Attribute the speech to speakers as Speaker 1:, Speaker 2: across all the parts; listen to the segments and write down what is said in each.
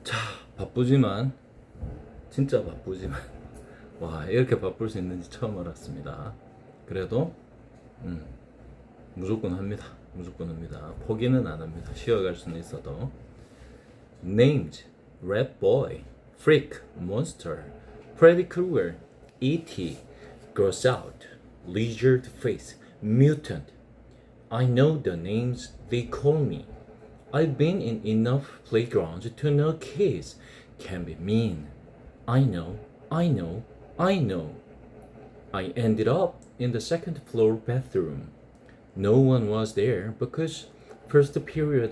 Speaker 1: 자, 바쁘지만 진짜 바쁘지만 와 이렇게 바쁠 수 있는지 처음 알았습니다. 그래도 음, 무조건 합니다. 무조건 합니다. 포기는 안 합니다. 쉬어갈 수는 있어도. Names: Rat Boy, Freak, Monster, Freddy Krueger, E.T., Gross Out, Lizard Face, Mutant. I know the names they call me. I've been in enough playgrounds to know kids can be mean. I know, I know, I know. I ended up in the second floor bathroom. No one was there because first period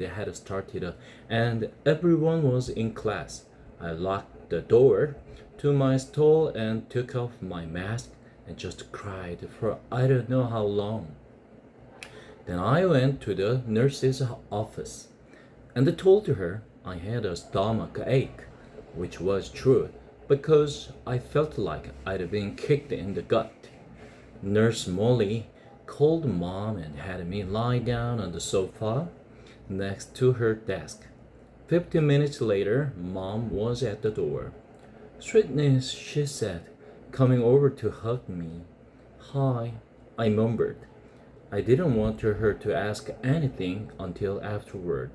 Speaker 1: had started and everyone was in class. I locked the door to my stall and took off my mask and just cried for I don't know how long. Then I went to the nurse's office and told her I had a stomach ache, which was true because I felt like I'd been kicked in the gut. Nurse Molly called Mom and had me lie down on the sofa next to her desk. 15 minutes later, Mom was at the door. Sweetness, she said, coming over to hug me. Hi, I mumbled. I didn't want her to ask anything until afterward.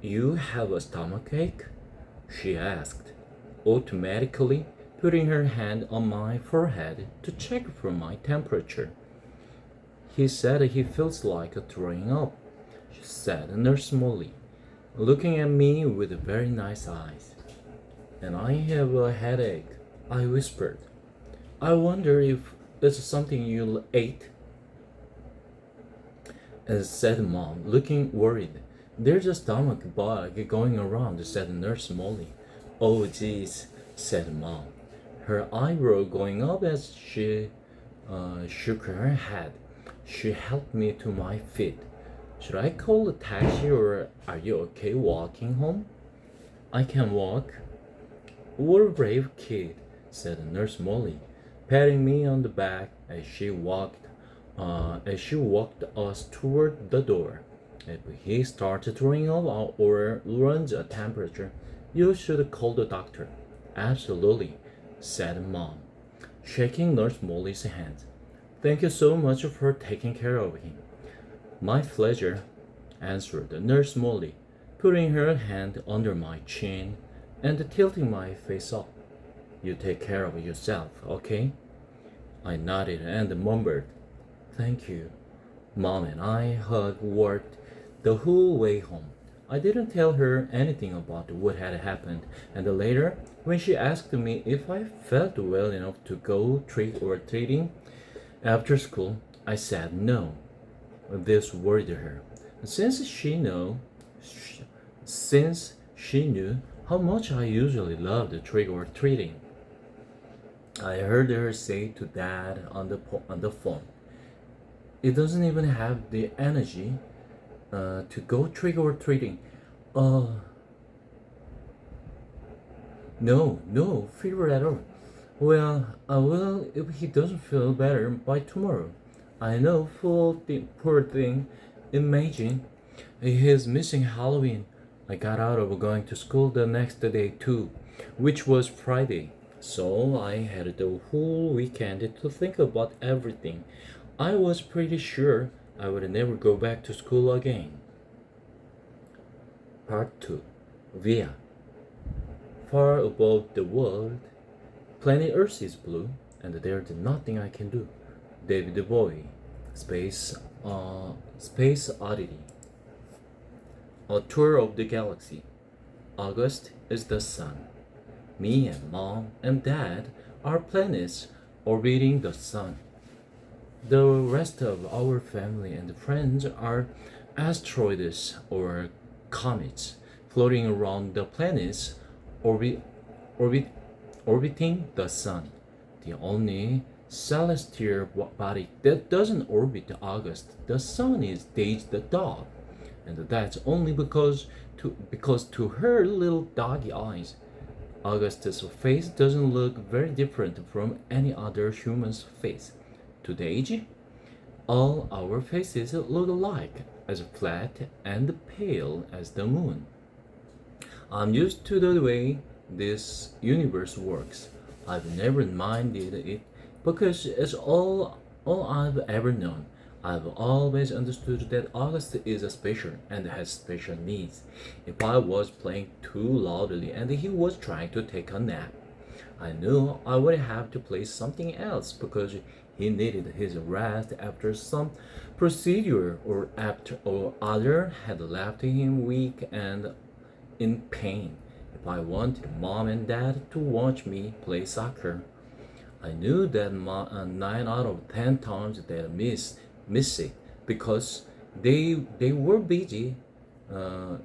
Speaker 1: You have a stomachache? She asked, automatically putting her hand on my forehead to check for my temperature. He said he feels like throwing up, she said Nurse Molly, looking at me with very nice eyes. And I have a headache, I whispered. I wonder if it's something you ate, said Mom, looking worried. There's a stomach bug going around, said Nurse Molly. Oh, geez, said Mom, her eyebrow going up as she shook her head. She helped me to my feet. Should I call a taxi or are you okay walking home? I can walk. What a brave kid, said Nurse Molly, patting me on the back as she walked us toward the door. If he starts throwing up or runs a temperature, you should call the doctor. Absolutely, said Mom, shaking Nurse Molly's hand. Thank you so much for taking care of him. My pleasure, answered Nurse Molly, putting her hand under my chin and tilting my face up. You take care of yourself, okay? I nodded and mumbled, Thank you. Mom and I worked the whole way home. I didn't tell her anything about what had happened, and later, when she asked me if I felt well enough to go trick or treating after school, I said no. This worried her, since she knew, since she knew how much I usually loved trick or treating. I heard her say to Dad on the phone, "It doesn't even have the energy to go trick or treating. Uh, no fever at all. Well, I will if he doesn't feel better by tomorrow. I know, poor thing. Imagine he's missing Halloween. I got out of going to school the next day too, which was Friday. So I had the whole weekend to think about everything. I was pretty sure I would never go back to school again." Part 2. Via. Far above the world, planet Earth is blue, and there's nothing I can do. David Bowie, Space Oddity. A tour of the galaxy. August is the sun. Me and Mom and Dad are planets orbiting the sun. The rest of our family and friends are asteroids or comets floating around the planets orbit, orbit, orbiting the sun. The only celestial body that doesn't orbit August the sun is Daisy the dog, and that's only because to her little doggy eyes, August's face doesn't look very different from any other human's face. To Daisy, all our faces look alike, as flat and pale as the moon. I'm used to the way this universe works. I've never minded it because it's all I've ever known. I've always understood that August is a special and has special needs. If I was playing too loudly and he was trying to take a nap, I knew I would have to play something else because he needed his rest after some procedure or other had left him weak and in pain. If I wanted mom and dad to watch me play soccer, I knew that 9 out of 10 times they'd miss it because they were busy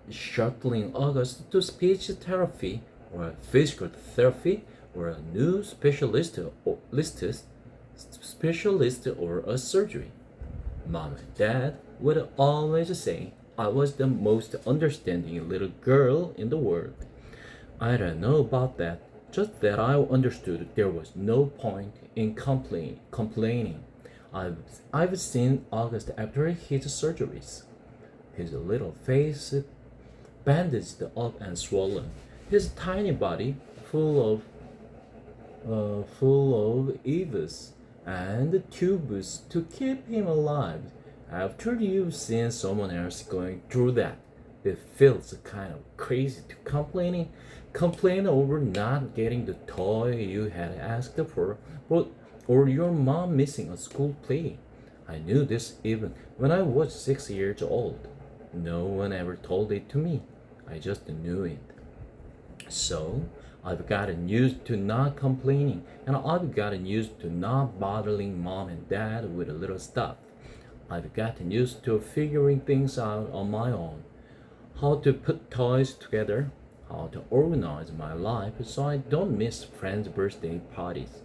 Speaker 1: shuttling August to speech therapy or physical therapy or a new specialist or a surgery. Mom and dad would always say I was the most understanding little girl in the world. I don't know about that, just that I understood there was no point in complaining. I've, I've seen August after his surgeries. His little face bandaged up and swollen. His tiny body full of eaves and tubes to keep him alive. After you've seen someone else going through that, it feels kind of crazy to complain over not getting the toy you had asked for, but or your mom missing a school play. I knew this even when I was 6 years old. No one ever told it to me. I just knew it. So I've gotten used to not complaining, and I've gotten used to not bothering mom and dad with a little stuff. I've gotten used to figuring things out on my own. How to put toys together, how to organize my life so I don't miss friends' birthday parties,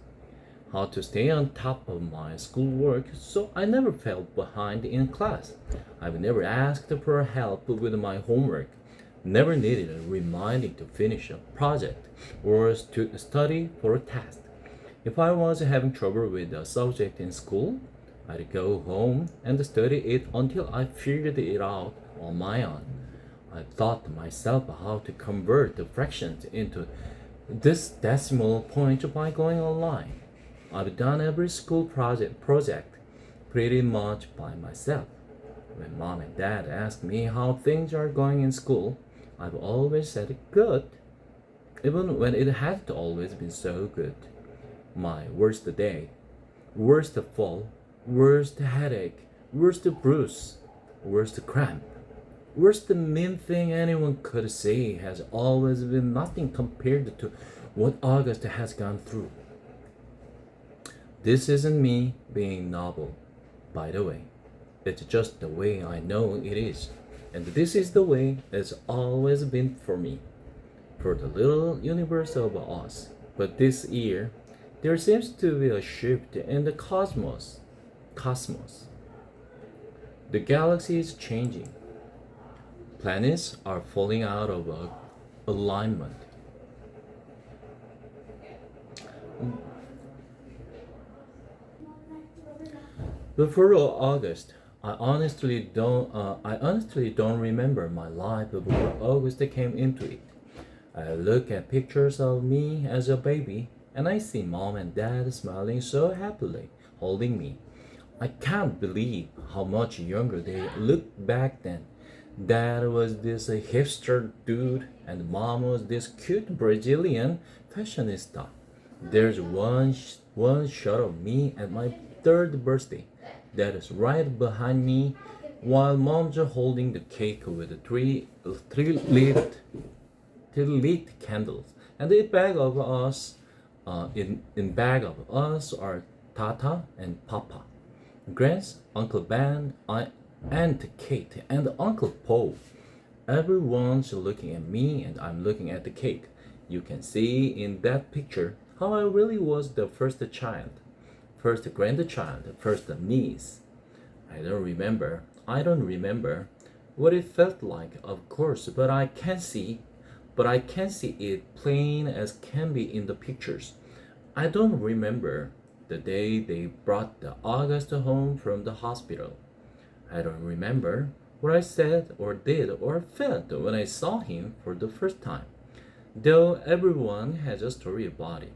Speaker 1: how to stay on top of my schoolwork so I never fell behind in class. I've never asked for help with my homework, never needed a reminding to finish a project or to study for a test. If I was having trouble with a subject in school, I'd go home and study it until I figured it out on my own. I taught myself how to convert the fractions into this decimal point by going online. I've done every school project pretty much by myself. When mom and dad ask me how things are going in school, I've always said good, even when it hasn't always been so good. My worst day, worst fall, worst headache, worst bruise, worst cramp, worst mean thing anyone could say has always been nothing compared to what August has gone through. This isn't me being noble, by the way. It's just the way I know it is. And this is the way it's always been for me, for the little universe of us. But this year, there seems to be a shift in the cosmos. The galaxy is changing. Planets are falling out of alignment. Before August, I honestly don't remember my life before August came into it. I look at pictures of me as a baby, and I see mom and dad smiling so happily, holding me. I can't believe how much younger they looked back then. Dad was this hipster dude, and mom was this cute Brazilian fashionista. There's one shot of me at my third birthday. That is right behind me, while mom's holding the cake with three lit candles. And in bag of us are Tata and Papa, Grants, Uncle Ben, Aunt Kate, and Uncle Paul. Everyone's looking at me, and I'm looking at the cake. You can see in that picture how I really was the first child, first grandchild, first niece. I don't remember what it felt like, of course, but I can see it plain as can be in the pictures. I don't remember the day they brought the August home from the hospital. I don't remember what I said or did or felt when I saw him for the first time. Though everyone has a story about it.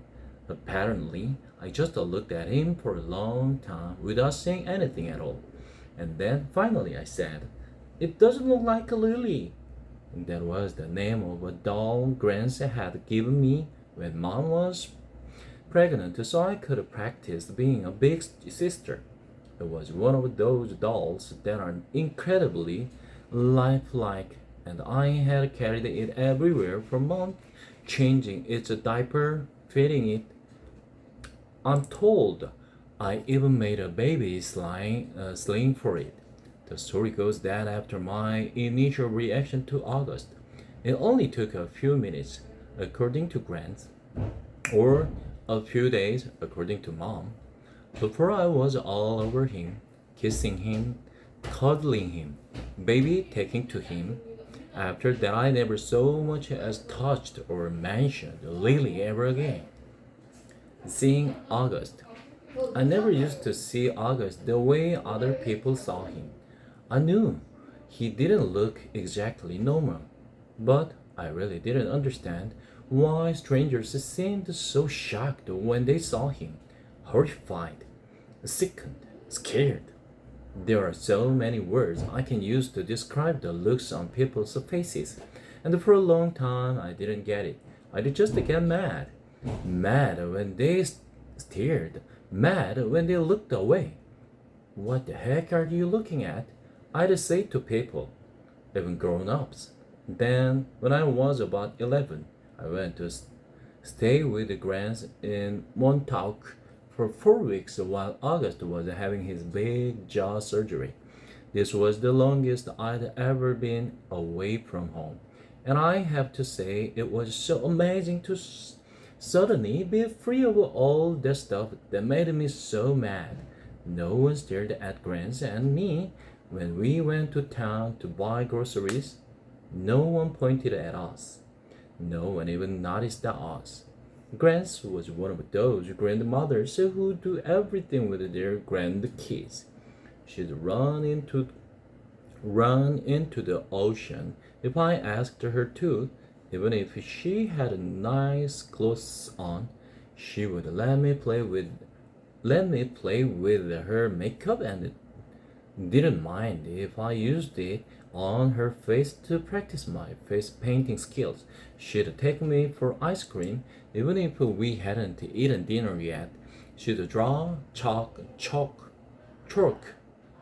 Speaker 1: Apparently, I just looked at him for a long time without saying anything at all. And then finally I said, "It doesn't look like a lily." And that was the name of a doll Grant had given me when Mom was pregnant so I could practice being a big sister. It was one of those dolls that are incredibly lifelike, and I had carried it everywhere for months, changing its diaper, feeding it. I'm told I even made a baby sling for it. The story goes that after my initial reaction to August, it only took a few minutes, according to Grant, or a few days, according to Mom, before I was all over him, kissing him, cuddling him, baby taking to him. After that, I never so much as touched or mentioned Lily ever again. Seeing August. I never used to see August the way other people saw him. I knew he didn't look exactly normal, but I really didn't understand why strangers seemed so shocked when they saw him, horrified, sickened, scared. There are so many words I can use to describe the looks on people's faces, and for a long time I didn't get it. I did just get mad. Mad when they stared, mad when they looked away. What the heck are you looking at? I'd say to people, even grown ups. Then, when I was about 11, I went to stay with the Grants in Montauk for 4 weeks while August was having his big jaw surgery. This was the longest I'd ever been away from home, and I have to say it was so amazing to suddenly be free of all the stuff that made me so mad. No one stared at Grants and me when we went to town to buy groceries. No one pointed at us. No one even noticed at us. Grants was one of those grandmothers who do everything with their grandkids. She'd run into the ocean if I asked her to. Even if she had nice clothes on, she would let me play with her makeup and didn't mind if I used it on her face to practice my face painting skills. She'd take me for ice cream even if we hadn't eaten dinner yet. She'd draw chalk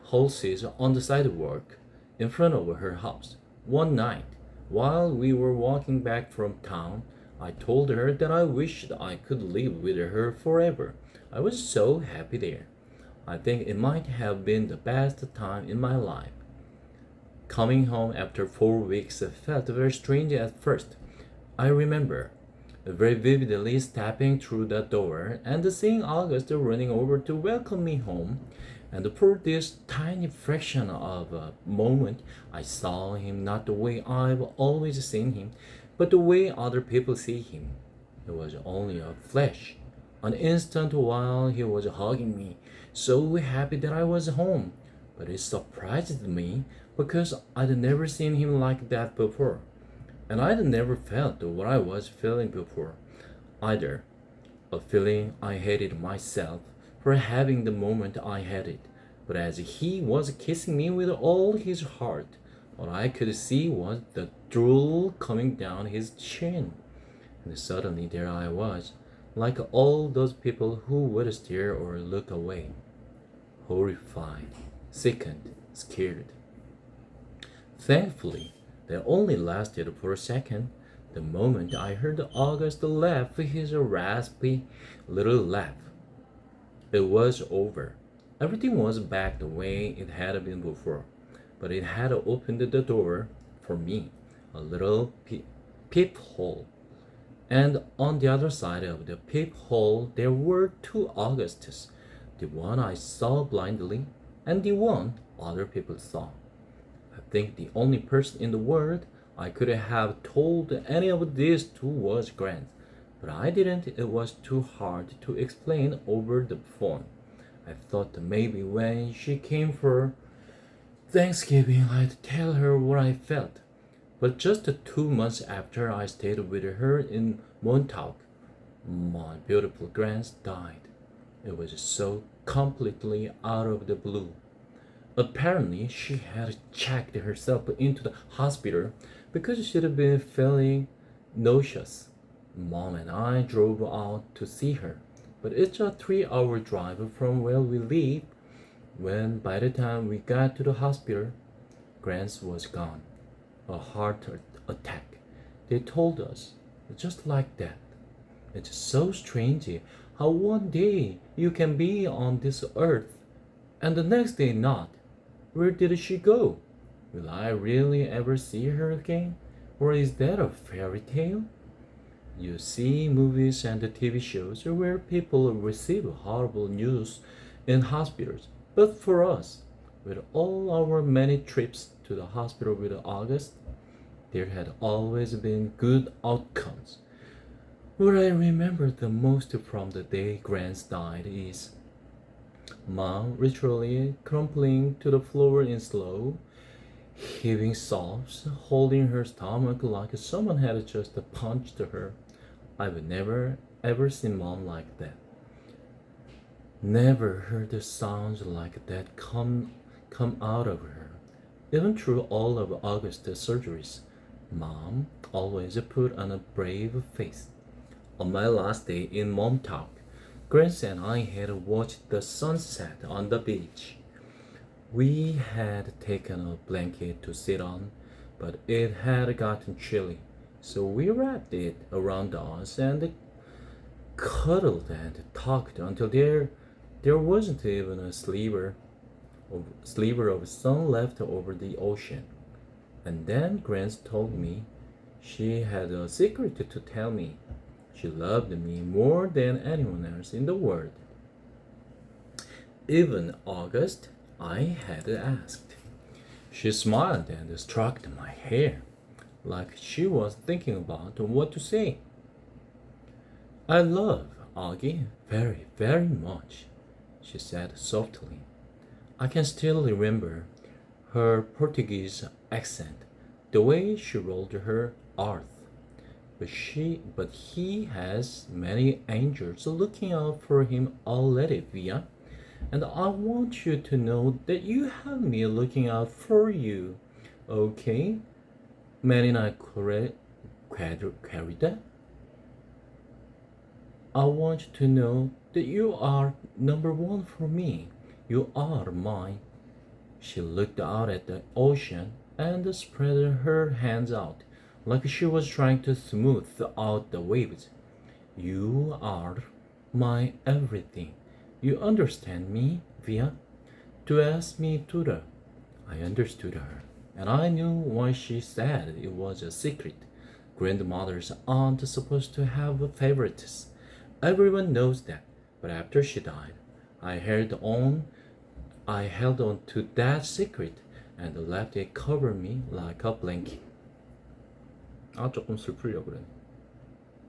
Speaker 1: horses on the sidewalk in front of her house. One night, while we were walking back from town, I told her that I wished I could live with her forever. I was so happy there. I think it might have been the best time in my life. Coming home after 4 weeks felt very strange at first. I remember very vividly stepping through the door and seeing August running over to welcome me home. And for this tiny fraction of a moment, I saw him not the way I've always seen him, but the way other people see him. It was only a flash, an instant while he was hugging me, so happy that I was home. But it surprised me because I'd never seen him like that before. And I'd never felt what I was feeling before, either. A feeling I hated myself for having the moment I had it. But as he was kissing me with all his heart, what I could see was the drool coming down his chin. And suddenly there I was, like all those people who would stare or look away, horrified, sickened, scared. Thankfully, that only lasted for a second. The moment I heard August laugh his raspy little laugh, it was over. Everything was back the way it had been before, but it had opened the door for me, a little peephole. And on the other side of the peephole there were two Augustus, the one I saw blindly and the one other people saw. I think the only person in the world I could have told any of these to was Grant, but I didn't. It was too hard to explain over the phone. I thought maybe when she came for Thanksgiving, I'd tell her what I felt. But just 2 months after I stayed with her in Montauk, my beautiful Grant died. It was so completely out of the blue. Apparently, she had checked herself into the hospital because she'd been feeling nauseous. Mom and I drove out to see her, but it's a 3 hour drive from where we live. When by the time we got to the hospital, Grant was gone. A heart attack. They told us, just like that. It's so strange how one day you can be on this earth and the next day not. Where did she go? Will I really ever see her again? Or is that a fairy tale? You see movies and TV shows where people receive horrible news in hospitals. But for us, with all our many trips to the hospital with August, there had always been good outcomes. What I remember the most from the day Grant died is Mom literally crumpling to the floor in slow, heaving sobs, holding her stomach like someone had just punched her. I've never ever seen Mom like that. Never heard the sounds like that come out of her. Even through all of August's surgeries, Mom always put on a brave face. On my last day in Montauk, Grace and I had watched the sunset on the beach. We had taken a blanket to sit on, but it had gotten chilly, so we wrapped it around us and cuddled and talked until there wasn't even a sliver of sun left over the ocean. And then Grant told me she had a secret to tell me. She loved me more than anyone else in the world. Even August, I had asked. She smiled and stroked my hair, like she was thinking about what to say. I love Augie very, very much, she said softly. I can still remember her Portuguese accent, the way she rolled her R's. But he has many angels looking out for him already, Via. And I want you to know that you have me looking out for you. Okay? Marina Querida? I want you to know that you are number one for me. You are mine. She looked out at the ocean and spread her hands out like she was trying to smooth out the waves. You are my everything. You understand me, Via? To ask me to the. I understood her, and I knew why she said it was a secret. Grandmothers aren't supposed to have favorites. Everyone knows that. But after she died, I held on I held on to that secret and let it cover me like a blanket. 아, 조금 슬프려고 그러네.